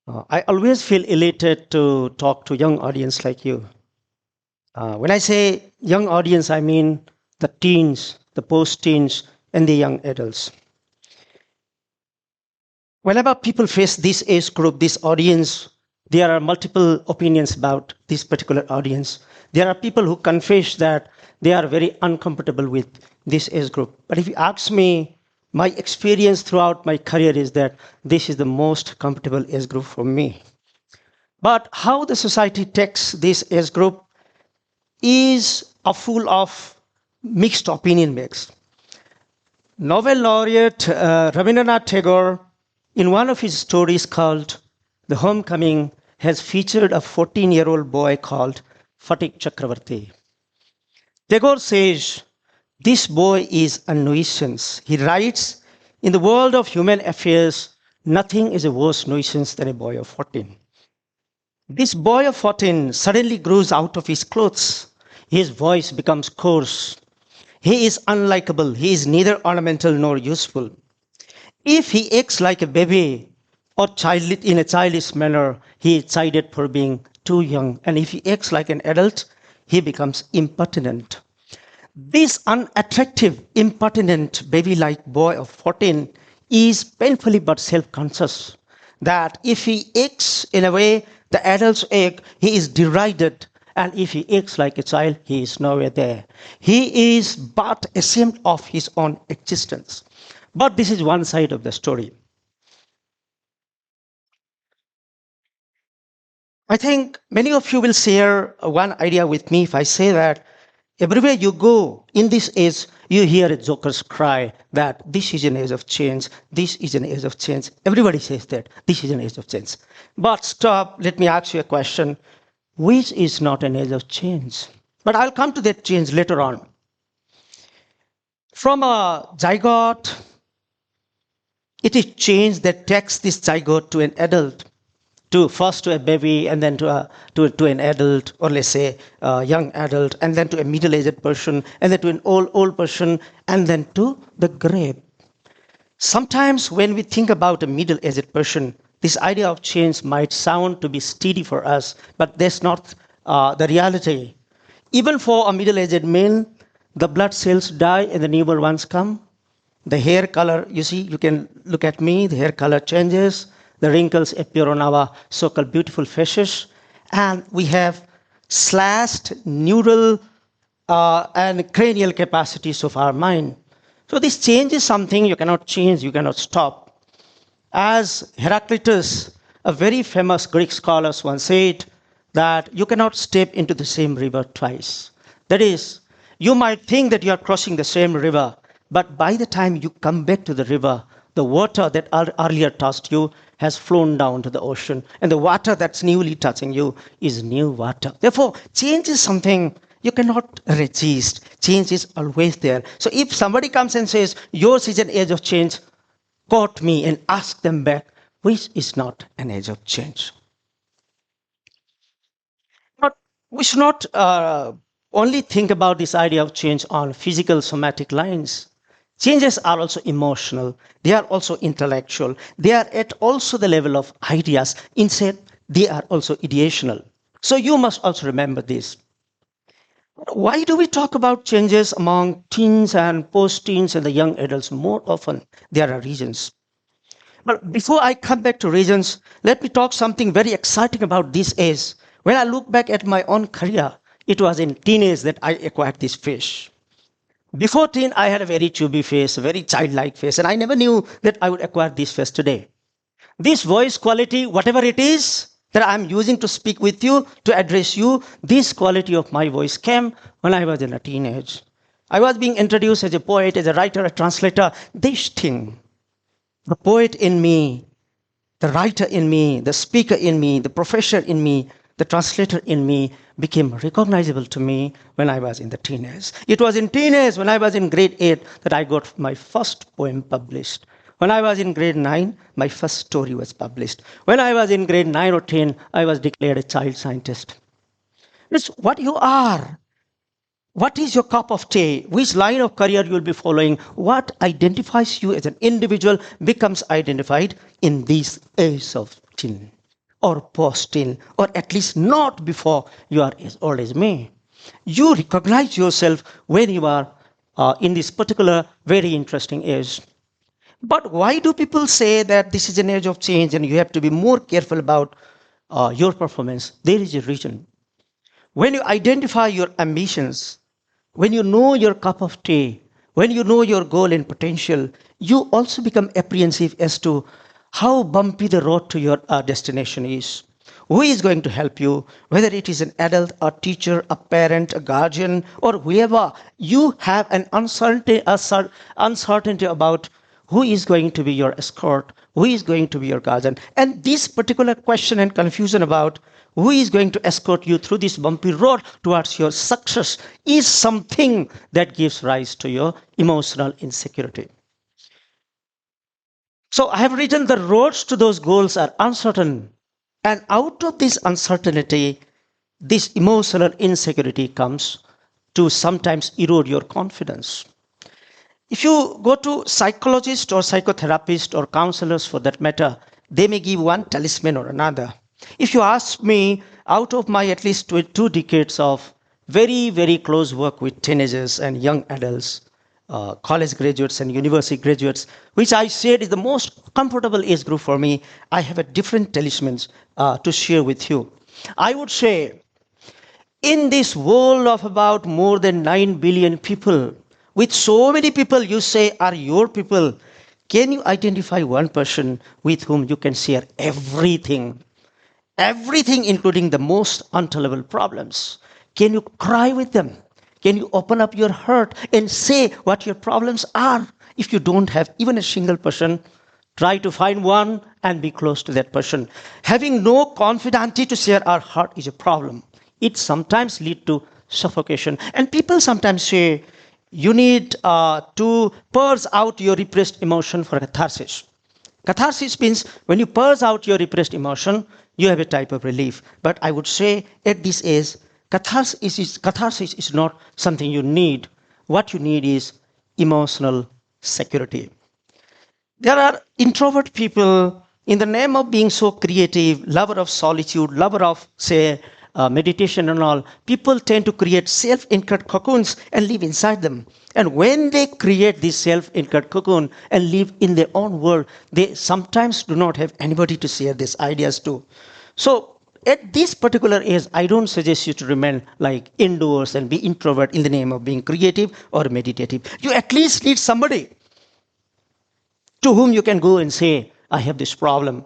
I always feel elated to talk to young audience like you. When I say young audience, I mean the teens, the post-teens, and the young adults. Whenever people face this age group, this audience, there are multiple opinions about this particular audience. There are people who confess that they are very uncomfortable with this age group. But if you ask me, my experience throughout my career is that this is the most comfortable age group for me. But how the society takes this age group is a full of mixed opinion makes. Nobel laureate Rabindranath Tagore, in one of his stories called The Homecoming, has featured a 14-year-old boy called Fatik Chakravarti. Tagore says, this boy is a nuisance. He writes, in the world of human affairs, nothing is a worse nuisance than a boy of 14. This boy of 14 suddenly grows out of his clothes. His voice becomes coarse. He is unlikable. He is neither ornamental nor useful. If he acts like a baby or in a childish manner, he is chided for being too young. And if he acts like an adult, he becomes impertinent. This unattractive, impertinent, baby like boy of 14 is painfully but self conscious that if he acts in a way the adults act, he is derided. And if he acts like a child, he is nowhere there. He is but ashamed of his own existence. But this is one side of the story. I think many of you will share one idea with me if I say that everywhere you go in this age, you hear a joker's cry that this is an age of change, this is an age of change. Everybody says that this is an age of change. But stop, let me ask you a question. Which is not an age of change? But I'll come to that change later on. From a zygote, it is change that takes this zygote to an adult, to first to a baby and then to an adult, or let's say a young adult, and then to a middle-aged person, and then to an old person, and then to the grave. Sometimes when we think about a middle-aged person, this idea of change might sound to be steady for us, but that's not the reality. Even for a middle-aged man, the blood cells die and the newborn ones come. The hair color, you see, you can look at me, the hair color changes, the wrinkles appear on our so-called beautiful faces, and we have slashed neural and cranial capacities of our mind. So this change is something you cannot change, you cannot stop. As Heraclitus, a very famous Greek scholar, once said, that you cannot step into the same river twice. That is, you might think that you are crossing the same river, but by the time you come back to the river, the water that earlier touched you has flown down to the ocean, and the water that's newly touching you is new water. Therefore, change is something you cannot resist. Change is always there. So if somebody comes and says, yours is an age of change, quote me and ask them back, which is not an age of change. But we should not only think about this idea of change on physical somatic lines. Changes are also emotional. They are also intellectual. They are at also the level of ideas. Instead, they are also ideational. So you must also remember this. Why do we talk about changes among teens and post-teens and the young adults more often? There are reasons. But before I come back to reasons, let me talk something very exciting about this age. When I look back at my own career, it was in teenage that I acquired this face. Before teen, I had a very chubby face, a very childlike face, and I never knew that I would acquire this face today. This voice quality, whatever it is that I'm using to speak with you, to address you, this quality of my voice came when I was in a teenage. I was being introduced as a poet, as a writer, a translator. This thing, the poet in me, the writer in me, the speaker in me, the professor in me, the translator in me became recognizable to me when I was in the teenage. It was in teenage, when I was in grade 8, that I got my first poem published. When I was in grade 9, my first story was published. When I was in grade 9 or 10, I was declared a child scientist. It's what you are. What is your cup of tea? Which line of career you will be following? What identifies you as an individual becomes identified in these age of teen. or post-teen, or at least not before you are as old as me. You recognize yourself when you are in this particular very interesting age. But why do people say that this is an age of change and you have to be more careful about your performance? There is a reason. When you identify your ambitions, when you know your cup of tea, when you know your goal and potential, you also become apprehensive as to how bumpy the road to your destination is. Who is going to help you, whether it is an adult, a teacher, a parent, a guardian, or whoever, you have an uncertainty about who is going to be your escort, who is going to be your guardian. And this particular question and confusion about who is going to escort you through this bumpy road towards your success is something that gives rise to your emotional insecurity. So I have written the roads to those goals are uncertain. And out of this uncertainty, this emotional insecurity comes to sometimes erode your confidence. If you go to psychologists or psychotherapists or counselors for that matter, they may give one talisman or another. If you ask me, out of my at least 2 decades of very, very close work with teenagers and young adults, college graduates and university graduates, which I said is the most comfortable age group for me, I have a different talismans to share with you. I would say in this world of about more than 9 billion people, with so many people you say are your people, can you identify one person with whom you can share everything? Everything, including the most untolerable problems. Can you cry with them? Can you open up your heart and say what your problems are? If you don't have even a single person, try to find one and be close to that person. Having no confidence to share our heart is a problem. It sometimes leads to suffocation. And people sometimes say, you need to purge out your repressed emotion for catharsis. Catharsis means when you purge out your repressed emotion, you have a type of relief. But I would say at this age, catharsis is not something you need. What you need is emotional security. There are introvert people in the name of being so creative, lover of solitude, lover of, say, meditation and all. People tend to create self-incurred cocoons and live inside them. And when they create this self-incurred cocoon and live in their own world, they sometimes do not have anybody to share these ideas to. So at this particular age, I don't suggest you to remain like indoors and be introvert in the name of being creative or meditative. You at least need somebody to whom you can go and say, I have this problem.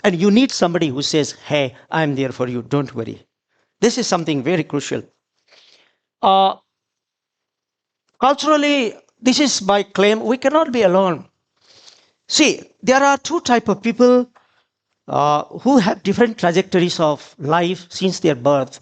And you need somebody who says, hey, I'm there for you, don't worry. This is something very crucial. Uh, Culturally, this is my claim, we cannot be alone. See, there are 2 types of people who have different trajectories of life since their birth.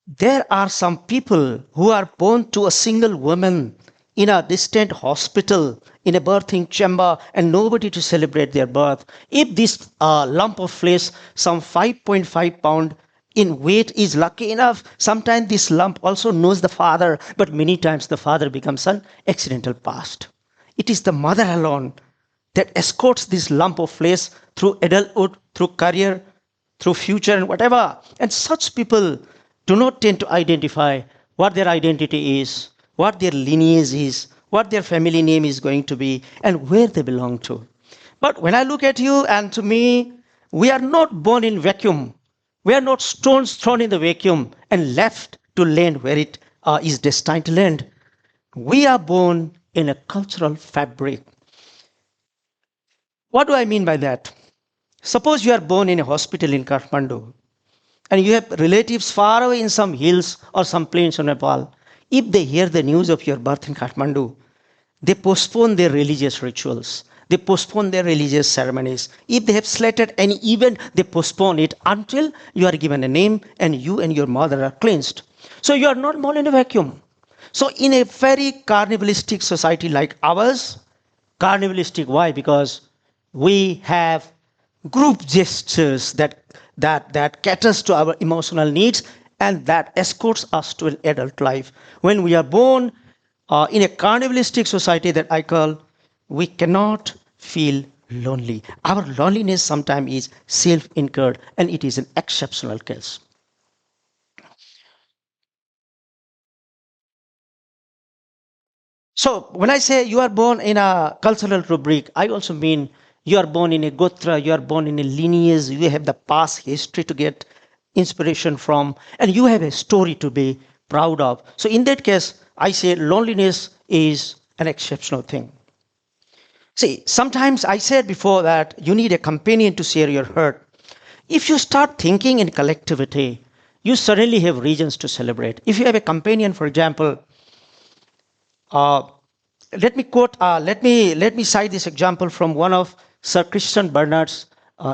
There are some people who are born to a single woman in a distant hospital, in a birthing chamber, and nobody to celebrate their birth. If this lump of flesh, some 5.5 pound in weight, is lucky enough, sometimes this lump also knows the father, but many times the father becomes an accidental past. It is the mother alone that escorts this lump of flesh through adulthood, through career, through future, and whatever. And such people do not tend to identify what their identity is, what their lineage is, what their family name is going to be, and where they belong to. But when I look at you and to me, we are not born in vacuum. We are not stones thrown in the vacuum and left to land where it is destined to land. We are born in a cultural fabric. What do I mean by that? Suppose you are born in a hospital in Kathmandu and you have relatives far away in some hills or some plains of Nepal. If they hear the news of your birth in Kathmandu, they postpone their religious rituals. They postpone their religious ceremonies. If they have slated any event, they postpone it until you are given a name and you and your mother are cleansed. So you are not born in a vacuum. So in a very carnivalistic society like ours, carnivalistic, why? Because we have group gestures that caters to our emotional needs and that escorts us to an adult life. When we are born in a carnivalistic society that I call, we cannot feel lonely. Our loneliness sometimes is self-incurred, and it is an exceptional case. So when I say you are born in a cultural rubric, I also mean you are born in a gotra, you are born in a lineage, you have the past history to get inspiration from, and you have a story to be proud of. So in that case, I say loneliness is an exceptional thing. See, sometimes I said before that you need a companion to share your hurt. If you start thinking in collectivity, you suddenly have reasons to celebrate. If you have a companion, for example, uh, let me cite this example from one of Sir Christian Bernard's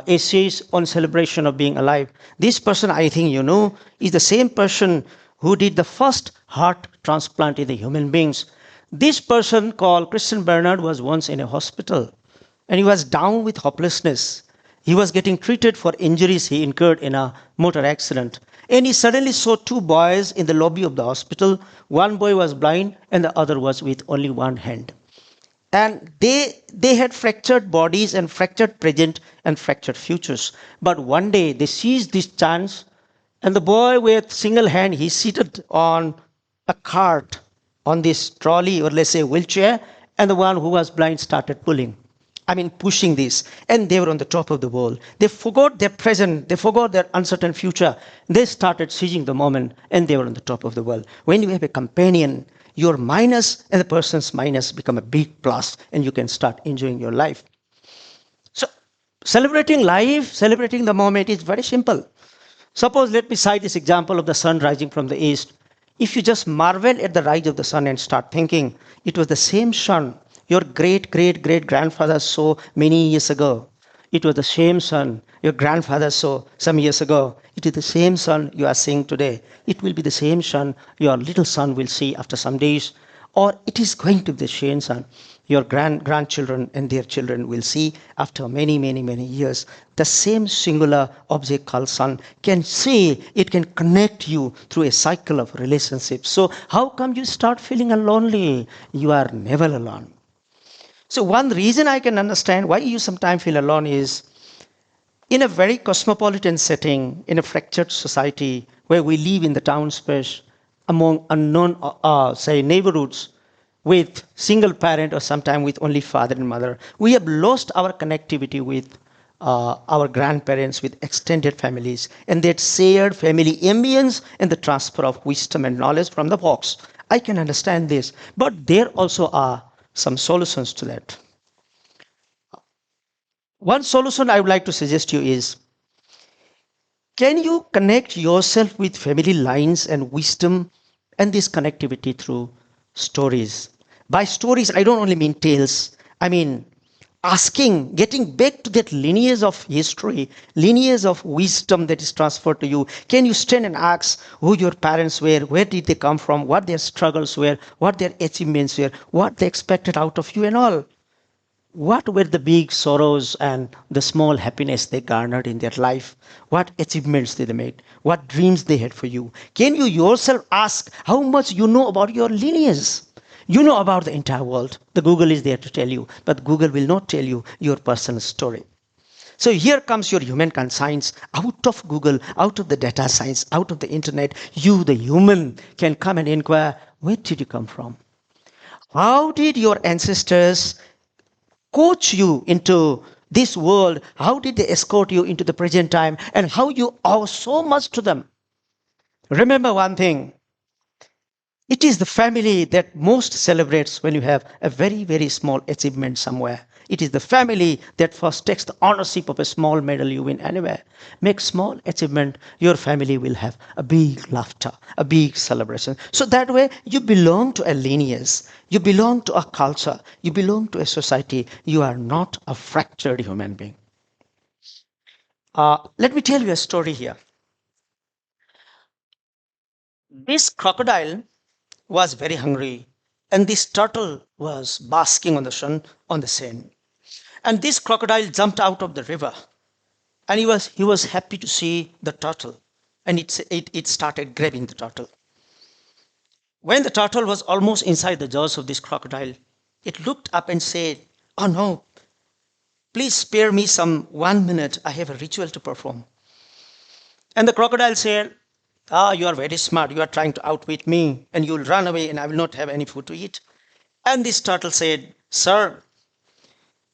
essays on celebration of being alive. This person, I think you know, is the same person who did the first heart transplant in the human beings. This person called Christian Bernard was once in a hospital and he was down with hopelessness. He was getting treated for injuries he incurred in a motor accident. And he suddenly saw two boys in the lobby of the hospital. One boy was blind and the other was with only one hand. And they had fractured bodies and fractured present and fractured futures. But one day they seized this chance, and the boy with single hand he seated on a cart on this trolley or let's say wheelchair, and the one who was blind started pulling. I mean, pushing this, and they were on the top of the world. They forgot their present, they forgot their uncertain future. They started seizing the moment, and they were on the top of the world. When you have a companion, your minus and the person's minus become a big plus, and you can start enjoying your life. So, celebrating life, celebrating the moment is very simple. Suppose, let me cite this example of the sun rising from the east. If you just marvel at the rise of the sun and start thinking, it was the same sun your great great great grandfather saw many years ago. It was the same sun your grandfather saw some years ago. It is the same sun you are seeing today. It will be the same sun your little son will see after some days. Or it is going to be the same sun your grandchildren and their children will see after many, many, many years. The same singular object called sun can see, it can connect you through a cycle of relationships. So, how come you start feeling lonely? You are never alone. So, one reason I can understand why you sometimes feel alone is in a very cosmopolitan setting, in a fractured society where we live in the town space among unknown, say, neighborhoods with single parent or sometimes with only father and mother, we have lost our connectivity with our grandparents, with extended families, and that shared family ambience and the transfer of wisdom and knowledge from the box. I can understand this, but there also are some solutions to that. One solution I would like to suggest you is can you connect yourself with family lines and wisdom and this connectivity through stories? By stories, I don't only mean tales. I mean asking, getting back to that lineage of history, lineage of wisdom that is transferred to you. Can you stand and ask who your parents were, where did they come from, what their struggles were, what their achievements were, what they expected out of you and all? What were the big sorrows and the small happiness they garnered in their life? What achievements did they make? What dreams they had for you? Can you yourself ask how much you know about your lineage? You know about the entire world. The Google is there to tell you, but Google will not tell you your personal story. So here comes your human conscience out of Google, out of the data science, out of the internet. You, the human, can come and inquire, where did you come from? How did your ancestors coach you into this world? How did they escort you into the present time? And how you owe so much to them? Remember one thing, it is the family that most celebrates when you have a very, very small achievement somewhere. It is the family that first takes the ownership of a small medal you win anywhere. Make small achievement, your family will have a big laughter, a big celebration. So that way you belong to a lineage, you belong to a culture, you belong to a society. You are not a fractured human being. Let me tell you a story here. This crocodile was very hungry, and this turtle was basking on the sun on the sand. And this crocodile jumped out of the river, and he was happy to see the turtle, and it started grabbing the turtle. When the turtle was almost inside the jaws of this crocodile, it looked up and said, "Oh no, please spare me some 1 minute. I have a ritual to perform. And the crocodile said, you are very smart. You are trying to outwit me, and you will run away, and I will not have any food to eat. And this turtle said, sir,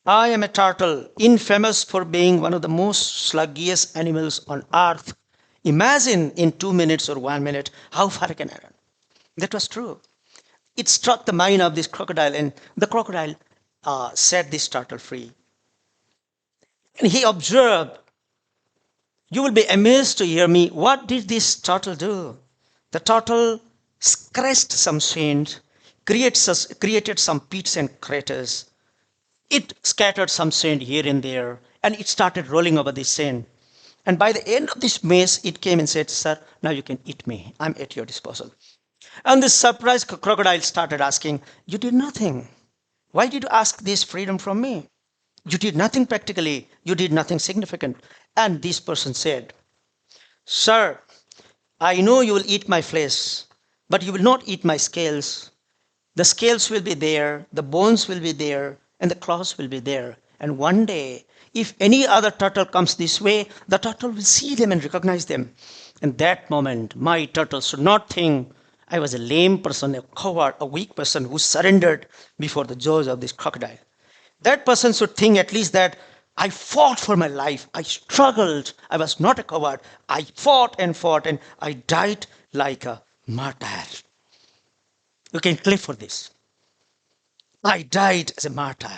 I am a turtle, infamous for being one of the most sluggiest animals on earth. Imagine in 2 minutes or 1 minute how far I can run. That was true. It struck the mind of this crocodile, and the crocodile set this turtle free. And he observed, you will be amazed to hear me. What did this turtle do? The turtle scratched some sand, created some pits and craters. It scattered some sand here and there, and it started rolling over the sand. And by the end of this maze, it came and said, sir, now you can eat me. I'm at your disposal. And this surprised crocodile started asking, you did nothing. Why did you ask this freedom from me? You did nothing practically. You did nothing significant. And this person said, sir, I know you will eat my flesh, but you will not eat my scales. The scales will be there, the bones will be there, and the claws will be there. And one day, if any other turtle comes this way, the turtle will see them and recognize them. And that moment, my turtle should not think I was a lame person, a coward, a weak person who surrendered before the jaws of this crocodile. That person should think at least that I fought for my life. I struggled. I was not a coward. I fought, and I died like a martyr. You can clap for this. I died as a martyr.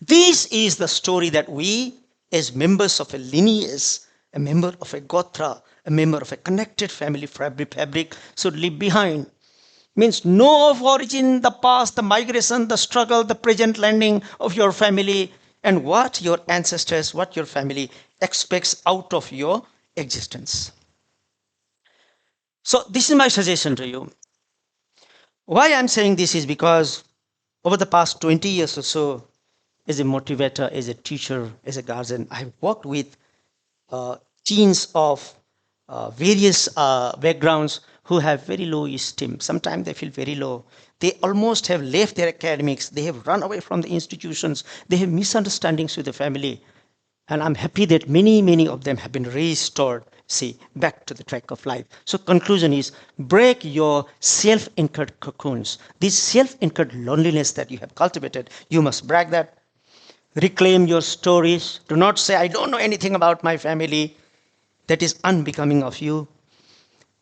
This is the story that we, as members of a lineage, a member of a gotra, a member of a connected family fabric, should leave behind. Means know of origin, the past, the migration, the struggle, the present landing of your family, and what your ancestors, what your family expects out of your existence. So this is my suggestion to you. Why I'm saying this is because over the past 20 years or so, as a motivator, as a teacher, as a guardian, I've worked with teens of various backgrounds who have very low esteem. Sometimes they feel very low. They almost have left their academics. They have run away from the institutions. They have misunderstandings with the family. And I'm happy that many of them have been restored, back to the track of life. So conclusion is, break your self-incurred cocoons. This self-incurred loneliness that you have cultivated, you must break that. Reclaim your stories. Do not say, I don't know anything about my family. That is unbecoming of you.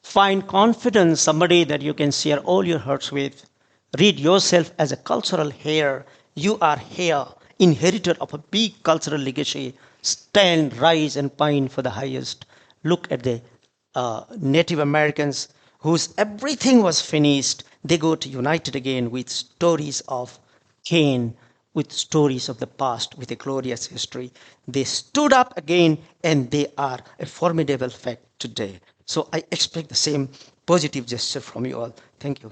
Find confidence, somebody that you can share all your hurts with. Read yourself as a cultural heir. You are here, inheritor of a big cultural legacy. Stand, rise, and pine for the highest. Look at the Native Americans whose everything was finished. They got united again with stories of Cain, with stories of the past, with a glorious history. They stood up again, and they are a formidable fact today. So I expect the same positive gesture from you all. Thank you.